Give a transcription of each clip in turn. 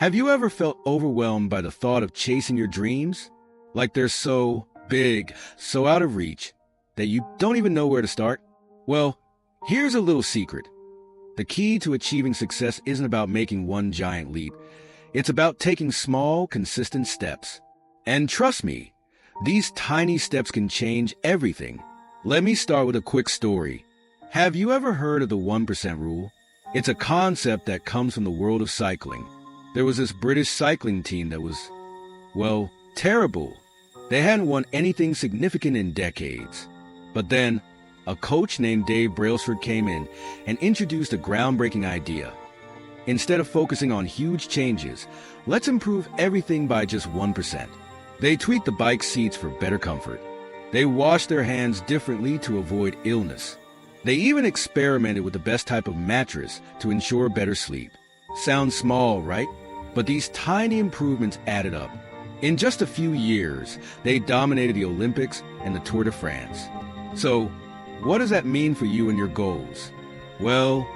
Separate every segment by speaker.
Speaker 1: Have you ever felt overwhelmed by the thought of chasing your dreams? Like they're so big, so out of reach, that you don't even know where to start? Well, here's a little secret. The key to achieving success isn't about making one giant leap. It's about taking small, consistent steps. And trust me, these tiny steps can change everything. Let me start with a quick story. Have you ever heard of the 1% rule? It's a concept that comes from the world of cycling. There was this British cycling team that was, well, terrible. They hadn't won anything significant in decades. But then, a coach named Dave Brailsford came in and introduced a groundbreaking idea. Instead of focusing on huge changes, let's improve everything by just 1%. They tweaked the bike seats for better comfort. They washed their hands differently to avoid illness. They even experimented with the best type of mattress to ensure better sleep. Sounds small, right? But these tiny improvements added up. In just a few years, they dominated the Olympics and the Tour de France. So, what does that mean for you and your goals? Well,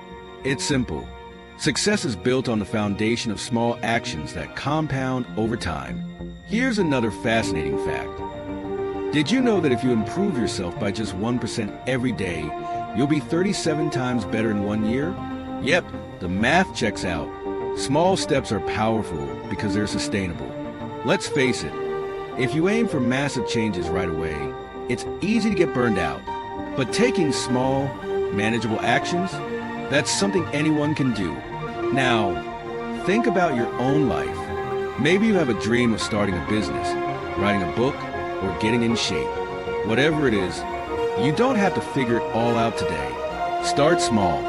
Speaker 1: it's simple. Success is built on the foundation of small actions that compound over time. Here's another fascinating fact. Did you know that if you improve yourself by just 1% every day, you'll be 37 times better in 1 year? Yep, the math checks out. Small steps are powerful because they're sustainable. Let's face it, if you aim for massive changes right away, it's easy to get burned out. But taking small, manageable actions, that's something anyone can do. Now, think about your own life. Maybe you have a dream of starting a business, writing a book, or getting in shape. Whatever it is, you don't have to figure it all out today. Start small.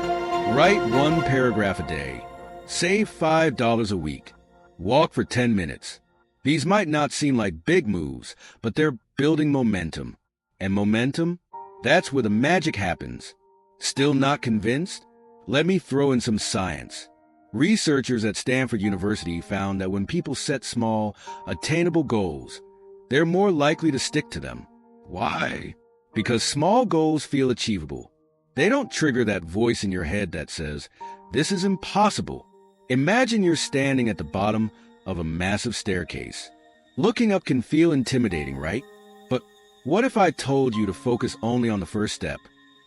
Speaker 1: Write one paragraph a day. Save $5 a week. Walk for 10 minutes. These might not seem like big moves, but they're building momentum. And momentum? That's where the magic happens. Still not convinced? Let me throw in some science. Researchers at Stanford University found that when people set small, attainable goals, they're more likely to stick to them. Why? Because small goals feel achievable. They don't trigger that voice in your head that says, "This is impossible." Imagine you're standing at the bottom of a massive staircase. Looking up can feel intimidating, right? But what if I told you to focus only on the first step?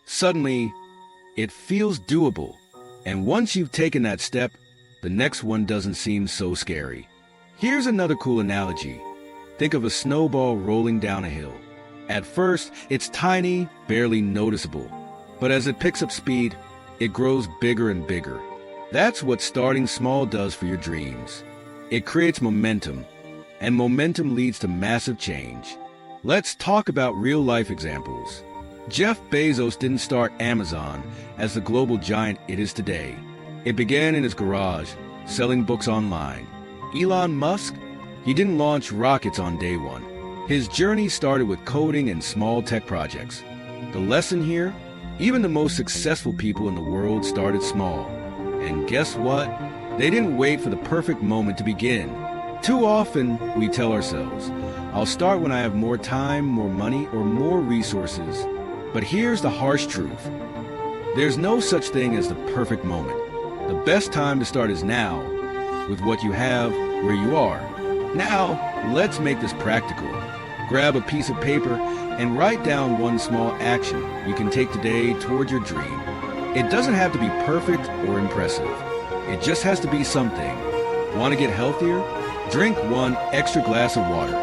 Speaker 1: Suddenly, it feels doable. And once you've taken that step, the next one doesn't seem so scary. Here's another cool analogy. Think of a snowball rolling down a hill. At first, it's tiny, barely noticeable. But as it picks up speed, it grows bigger and bigger. That's what starting small does for your dreams. It creates momentum, and momentum leads to massive change. Let's talk about real-life examples. Jeff Bezos didn't start Amazon as the global giant it is today. It began in his garage, selling books online. Elon Musk, he didn't launch rockets on day one. His journey started with coding and small tech projects. The lesson here? Even the most successful people in the world started small. And guess what? They didn't wait for the perfect moment to begin. Too often, we tell ourselves, I'll start when I have more time, more money, or more resources. But here's the harsh truth. There's no such thing as the perfect moment. The best time to start is now, with what you have, where you are. Now, let's make this practical. Grab a piece of paper and write down one small action you can take today toward your dream. It doesn't have to be perfect or impressive. It just has to be something. Want to get healthier? Drink one extra glass of water.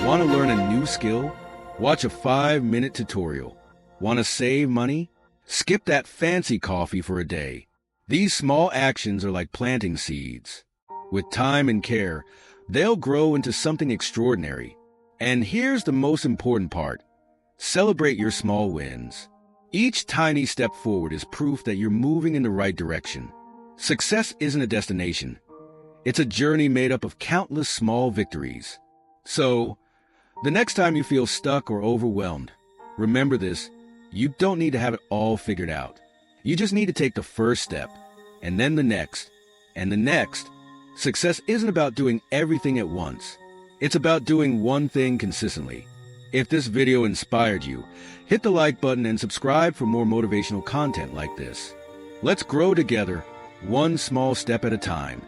Speaker 1: Want to learn a new skill? Watch a 5-minute tutorial. Want to save money? Skip that fancy coffee for a day. These small actions are like planting seeds. With time and care, they'll grow into something extraordinary. And here's the most important part. Celebrate your small wins. Each tiny step forward is proof that you're moving in the right direction. Success isn't a destination. It's a journey made up of countless small victories. So, the next time you feel stuck or overwhelmed, remember this: you don't need to have it all figured out. You just need to take the first step, and then the next, and the next. Success isn't about doing everything at once. It's about doing one thing consistently. If this video inspired you, hit the like button and subscribe for more motivational content like this. Let's grow together, one small step at a time.